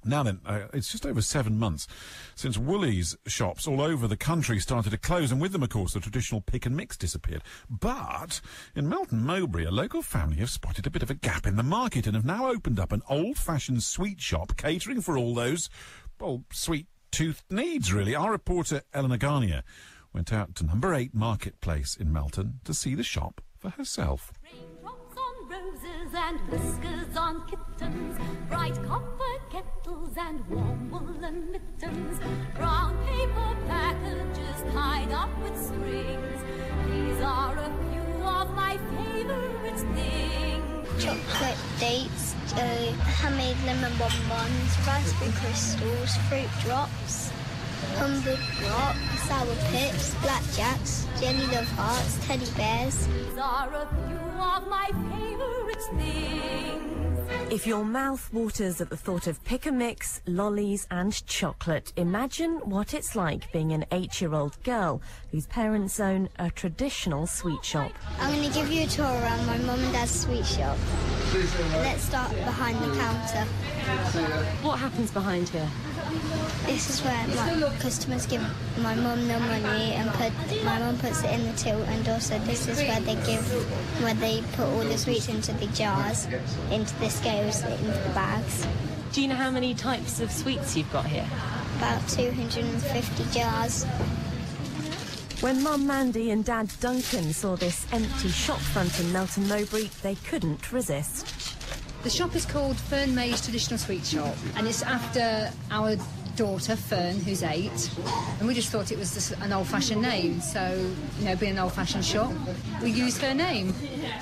Now then, it's just over 7 months since Woolies shops all over the country started to close, and with them, of course, the traditional pick and mix disappeared. But in Melton Mowbray, a local family have spotted a bit of a gap in the market and have now opened up an old-fashioned sweet shop catering for all those, well, sweet-toothed needs, really. Our reporter, Eleanor Garnier, went out to number 8 Marketplace in Melton to see the shop for herself. Raindrops on roses and whiskers on kittens, bright copper kettles and warm woolen mittens, brown paper packages tied up with strings. These are a few of my favourite things. Chocolate dates, handmade lemon bonbons, raspberry crystals, fruit drops, humble rock, sour pips, blackjacks, jelly love hearts, teddy bears. These are a few of my favourite things. If your mouth waters at the thought of pick and mix, lollies and chocolate, imagine what it's like being an 8-year-old girl whose parents own a traditional sweet shop. I'm going to give you a tour around my mum and dad's sweet shop. Let's start behind the counter. What happens behind here? This is where my customers give my mum the money and my mum puts it in the till, and also this is where they put all the sweets into the jars, into the scales, into the bags. Do you know how many types of sweets you've got here? About 250 jars. When Mum Mandy and Dad Duncan saw this empty shop front in Melton Mowbray, they couldn't resist. The shop is called Fern May's Traditional Sweet Shop, and it's after our daughter, Fern, who's 8, and we just thought it was just an old-fashioned name, so, being an old-fashioned shop, we used her name.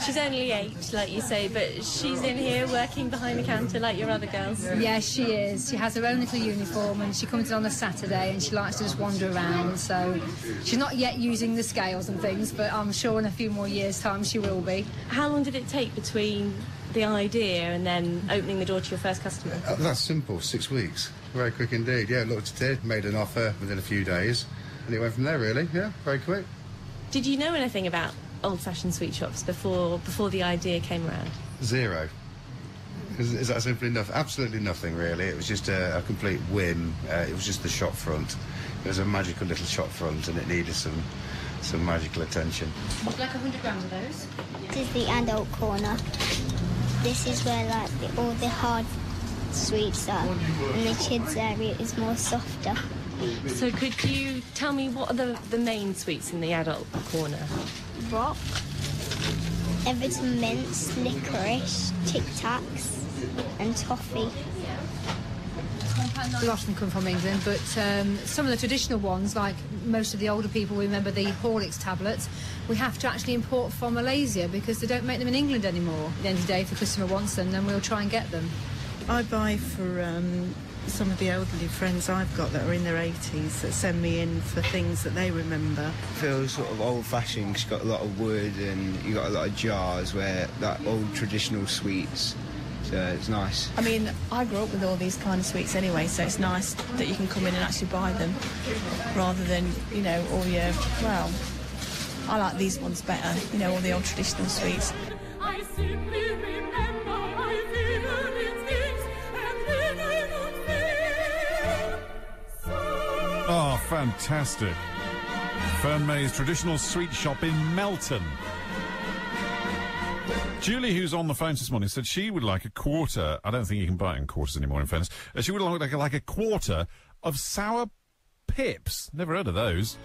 She's only 8, like you say, but she's in here working behind the counter like your other girls. Yes, she is. She has her own little uniform, and she comes in on a Saturday, and she likes to just wander around, so she's not yet using the scales and things, but I'm sure in a few more years' time she will be. How long did it take between the idea and then opening the door to your first customer? That's simple, 6 weeks. Very quick indeed. Yeah, looked at it, made an offer within a few days, and it went from there, really. Yeah, very quick. Did you know anything about old-fashioned sweet shops before the idea came around? Zero. Is that simple enough? Absolutely nothing, really. It was just a complete whim. It was just the shop front. It was a magical little shop front, and it needed some magical attention. Would you like 100 grams of those? This is the adult corner. This is where all the hard sweets are, and the kids area is more softer. So could you tell me what are the main sweets in the adult corner? Rock, Everton mints, licorice, Tic Tacs, and toffee. We often come from England, but some of the traditional ones, like most of the older people remember the Horlicks tablets, we have to actually import from Malaysia because they don't make them in England anymore. At the end of the day, if the customer wants them, then we'll try and get them. I buy for some of the elderly friends I've got that are in their 80s that send me in for things that they remember. Feels sort of old-fashioned because you've got a lot of wood and you've got a lot of jars where that old traditional sweets. So it's nice. I mean, I grew up with all these kind of sweets anyway, so it's nice that you can come in and actually buy them rather than, all your, I like these ones better, all the old traditional sweets. I simply remember my favourite things, and then I would feel so. Oh, fantastic. Fern May's Traditional Sweet Shop in Melton. Julie, who's on the phone this morning, said she would like a quarter. I don't think you can buy it in quarters anymore, in fairness. She would like a quarter of sour pips. Never heard of those.